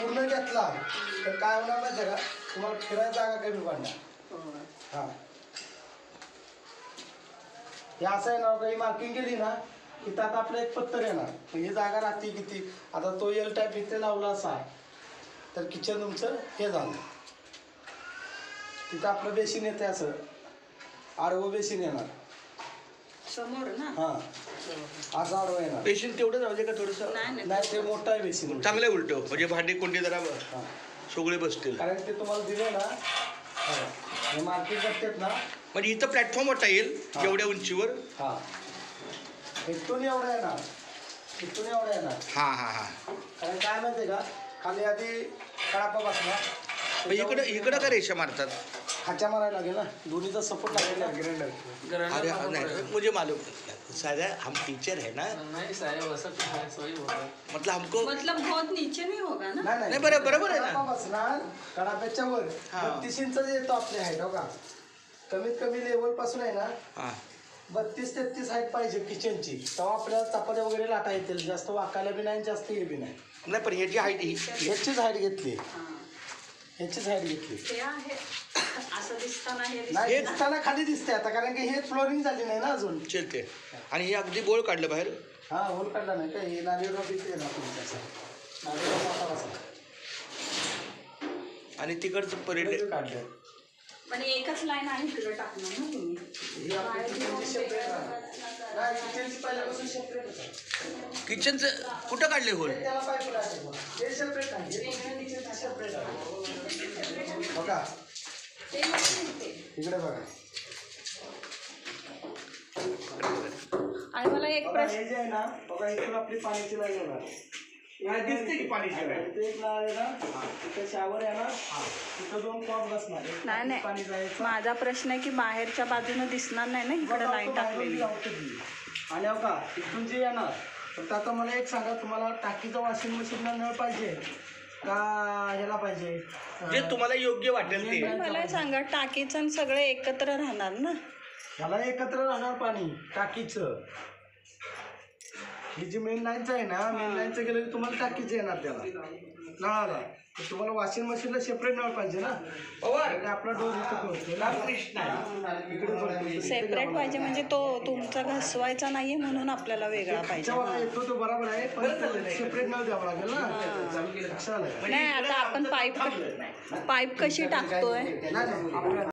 पूर्ण घेतला तर काय होणार माहिती आहे का, तुम्हाला फिरायला जागा कमी पडणार. हां हे असं आहे ना, काही मार्किंग केली ना की त्यात आपलं एक पत्तर येणार. ही जागा राहते किती. आता तो एल टाईप इथे लावला असा तर किचन तुमचं हे झालं. तिथं आपलं बेसिन येते, असं आडवं बेसिन येणार समोर ना. हां असं आडवं येणार. बेसिन तेवढं जाऊ दे का थोडंसं? नाही ते मोठं आहे बेसिन. चांगलं आहे उलटं, म्हणजे भांडी कोंडी जरा हां सगळे बसतील. कारण ते तुम्हाला दिले ना, हे मार्किंग करतात ना, म्हणजे इथं प्लॅटफॉर्म मोठा येईल एवढ्या उंचीवर. हां इथून एवढं येणार, इथून एवढं येणार. हां हां हां. कारण काय माहिती आहे का, खाली आधी कडापा बसणार, इकडं का रेषा मारतात? खाच्या मारायला लागेल ना, दोन्हीचा सपोर्ट लागेल ना. अरे नहीं मुझे मालूम, सादा हम टीचर है ना. नहीं साहब वैसा कुछ है, सही होगा. मतलब हमको मतलब बहुत नीचे नहीं होगा ना. नाही बरोबर आहे ना. कडापा बसणार, कडाप्याच्या वर हां. 32 इंच येतो आपल्या हाईट. हो का, कमीत कमी लेवल पासून आहे ना हां 32-33 हाईट पाहिजे किचनची. तेव्हा आपल्याला चपात्या वगैरे लाटा येतील. जास्त वाकायला बी नाही, जास्त हे बी नाही. नाही पण ह्याची हाईट ह्याचीच हाईट घेतली, ह्याचीच हाईट घेतली. हे आहे असं दिसताना हे नाही दिसताना खाली दिसते आता, कारण की हे फ्लोरिंग झाली नाही ना अजून. चलते. आणि हे अगदी बोळ काढलं बाहेर. हा होल काढला नाही का, हे नारियल इथे ना तुमच्या नारियल मोठा बसला आणि तिकडचं परेड काढलं. पण एकच लाईन आहे तिकडे टाकणार ना तुम्ही. ही आपली किचनची सेपरेट नाही, किचनची पहिल्यापासून सेपरेट होतं. किचनचं कुठं काढले होल? त्याला पाईप लागते, ते सेपरेट आहे, हे किचनची सेपरेट आहे. बघा ते नसेल ते. इकडे बघा. आणि मला एक बघा प्रश्न, हे जे आहे ना, बघा इथून आपली पाण्याची लाईन येणार. दिसते की पाण्याची लाईन? इथे एक नळ आहे ना, तिथे शावर आहे ना, तिथं 2 कॉक बसणार. नाही पाणी नाही, जायचं. माझा प्रश्न आहे की बाहेरच्या बाजूने दिसणार नाही ना इकडे लाईन टाकलेली. आणि हो का, इथून जे येणार तर आता मला एक सांगा, तुम्हाला टाकीचं वॉशिंग मशीनला नळ पाहिजे का ह्याला पाहिजे? जे तुम्हाला योग्य वाटेल ते. मला सांगा, टाकीचं आणि सगळे एकत्र राहणार ना? ह्याला एकत्र राहणार पाणी टाकीचं. ही जी मेन लाईनचं आहे ना, मेन लाईनचं गेलं की तुम्हाला टाकीचं येणार त्याला नळाला. तर तुम्हाला वॉशिंग मशीनला सेपरेट नळ पाहिजे ना. आपला डोर इथं सेपरेट पाहिजे म्हणजे तो तुमचा घसवायचा नाहीये म्हणून आपल्याला वेगळा पाहिजे. येतो तो बरोबर आहे, पण सेपरेट नळ द्यावा लागेल ना. नाही आता आपण पाईप कशी टाकतोय? नाही